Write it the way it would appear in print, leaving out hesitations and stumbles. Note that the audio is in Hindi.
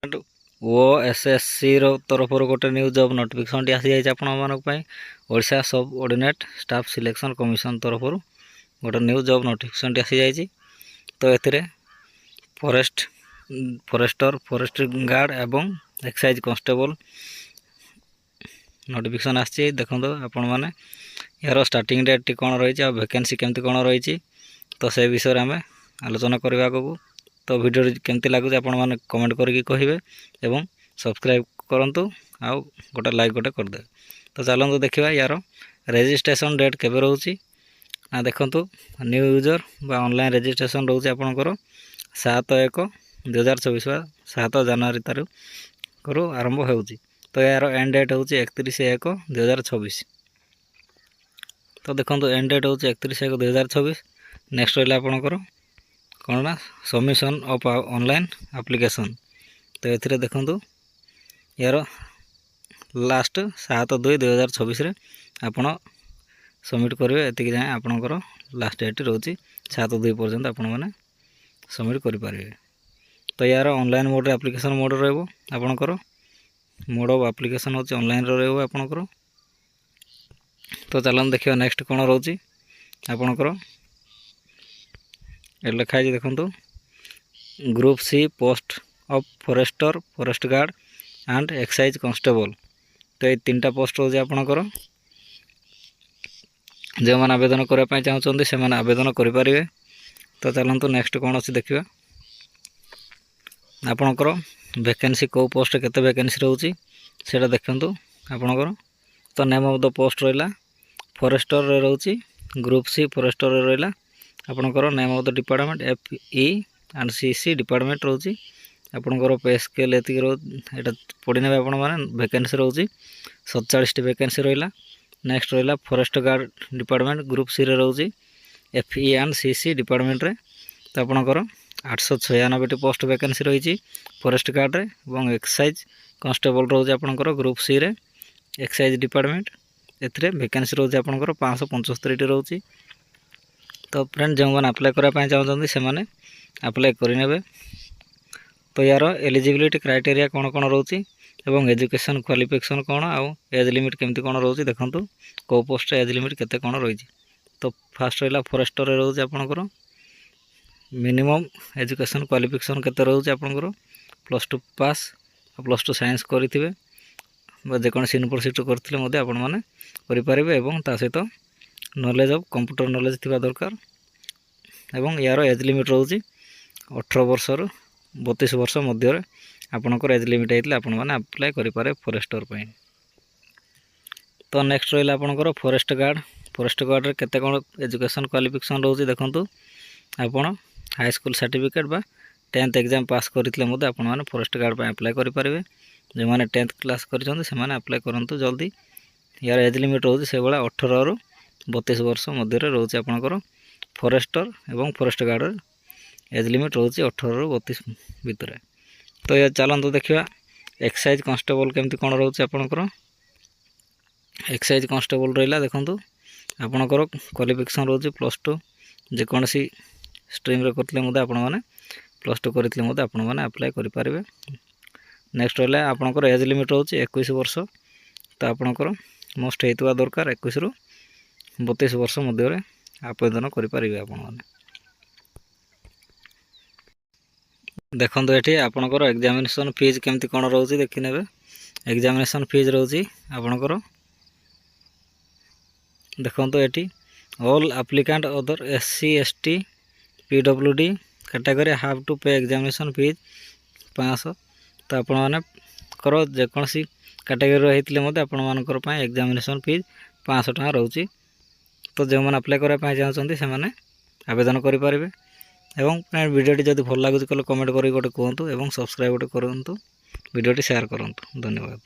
OSSC तरफ गोटे न्यू जॉब नोटिफिकेशन आसी जाए ओडिशा सब ऑर्डिनेट स्टाफ सिलेक्शन कमिशन तरफ गोटे न्यू जॉब नोटिफिकेशन आसी जाए। तो ये फॉरेस्टर फॉरेस्ट गार्ड एवं एक्साइज कांस्टेबल नोटिफिकेशन आसी देखो आपण मैंने यार स्टार्टिंग डेट कौन रही वैकेंसी केमती कौन रही तो से विषय आम आलोचना करवा आगू। तो वीडियो केमती लगुच आपण मैंने कमेंट करके कहे एवं सब्सक्राइब करूँ आउ गोटे लाइक गोटे करदे। तो चलते देखा यार रेजिस्ट्रेशन डेट केबे रोचे ना देखु न्यू यूजर बा ऑनलाइन रेजिस्ट्रेशन रोचे आपणकर 7/1/2024 बा 7 जनवरी तारीख आरंभ हो। तो यार एंड डेट हूँ 31/1/2024। तो देखो एंड डेट हूँ 31/1/2024। नेक्स्ट रहा आपणकर कौन ना सबमिशन ऑफ ऑनलाइन एप्लिकेशन। तो ये देखो यार लास्ट 7/2/2024 आपण सबमिट करेंगे ये जाए आपणकर लास्ट डेट रोचे 7/2 पर्यंत आपण मैंने सबमिट करेंगे। तो यार ऑनलाइन मोड एप्लिकेशन मोड रहा मोड ऑफ एप्लिकेशन होची ऑनलाइन आपणकर। तो चलन देखिए नेक्स्ट कौन रोचे आपणकर लिखाई देखो group C post of forester forest guard and excise constable. तो ये 3टा पोस्ट रोचे आपणकर जो मैंने आवेदन करने चाहते से आवेदन करें। तो चलतु नेक्स्ट कौन अच्छी देखा आपणकर वैकेंसी कौ पोस्ट केते वैकेंसी रोचे से देखु आपणकर। तो नेम ऑफ द पोस्ट रहा फॉरेस्टर रोचे ग्रुप सी फॉरेस्टर रहा आपणकर name of the department FE and CC department रोचे आपणकर पे स्केल ये पढ़ी ने आप वैकेंसी रोचे 47 वैकेंसी रहा। नेक्स्ट रहा forest guard department group C रोचे FE एंड CC डिपार्टमेंट रे। तो आपणकर 896 पोस्ट वैकेंसी रही फॉरेस्ट गार्ड रे और एक्साइज कांस्टेबल रोचे आपणकर ग्रुप सी रे एक्साइज डिपार्टमेंट ए वैकेंसी रोचे आपणकर 575 रोचे। तो फ्रेंड जो मैंने अप्लाई करने चाहते से अप्लाई करेंगे। तो यार एलिजिबिलिटी क्राइटेरिया कौन कौन रोचे एवं एजुकेशन क्वालिफिकेशन कौन आउ एज लिमिट केमती कौन रोचे देखो कौ पोस्ट एज लिमिट केते कौन रही। तो फास्ट रहा फॉरेस्टर रोचे आपणकर मिनिमम एजुकेशन क्वालिफिकेशन केते रोचे आपणकर +2 पास +2 साइंस करेंगे जेकोसी यूनिवर्सिटी करते आपण मैंने करेंगे और ता सहित नॉलेज ऑफ कंप्यूटर नॉलेज थी दरकार। एवं यार एज लिमिट रोचे 18 वर्ष 32 वर्ष मध्य आपणकर एज लिमिट होता आपण मैंने अप्लाई करें फॉरेस्टर पर। तो नेक्स्ट रहा आपणकर फॉरेस्ट गार्ड रे केते कौन एजुकेशन क्वालिफिकेशन रोचे देखो आपण हाई स्कूल सर्टिफिकेट बा 10th एग्जाम पास करते आपण मैंने फॉरेस्ट गार्ड पर अप्लाई करेंगे। जो मैंने 10th क्लास कर अप्लाई करूँ जल्दी। यार एज लिमिट रोचे से भाया 18 ରୁ 32 वर्ष मध्य रोचे आपणकर फॉरेस्टर एवं फॉरेस्ट गार्ड एज लिमिट रोचे 18 ରୁ 32 भितर। तो ये चलते देखा एक्साइज कांस्टेबल केमती कौन रोचे आपणकर एक्साइज कांस्टेबल रहा देखो आपणकर क्वालिफिकेशन रोचे +2 जेकोसी स्ट्रीम रे करते आपण मैंने +2 करते आपण मैंने अप्लाई करेंगे। नेक्स्ट रहा आपणकर एज लिमिट रोचे 21 वर्ष। तो आपणकर मोस्ट होता दरकार 21 ରୁ 32 वर्ष मध्य आवेदन करेंगे आपण मैंने। देखो ये आपणकर एग्जामिनेशन फीस केमती कौन रोचे देखी ने एग्जामिनेशन फीस रोचे आपणकर देखो ये all applicant other SC ST PWD category have to pay examination fees 500। तो आपण मैंने जेकोसी कैटेगरी होते आपण मानकर एग्जामिनेशन फीस 500 टका रोचे। तो जो मैंने अप्लाई करने चाहते से आवेदन करेंगे। एवं वीडियोटी जब भल लगुच कमेंट कर गोटे कहतु और सब्सक्राइब गोटे करूँ वीडियोटी शेयर करूँ। धन्यवाद।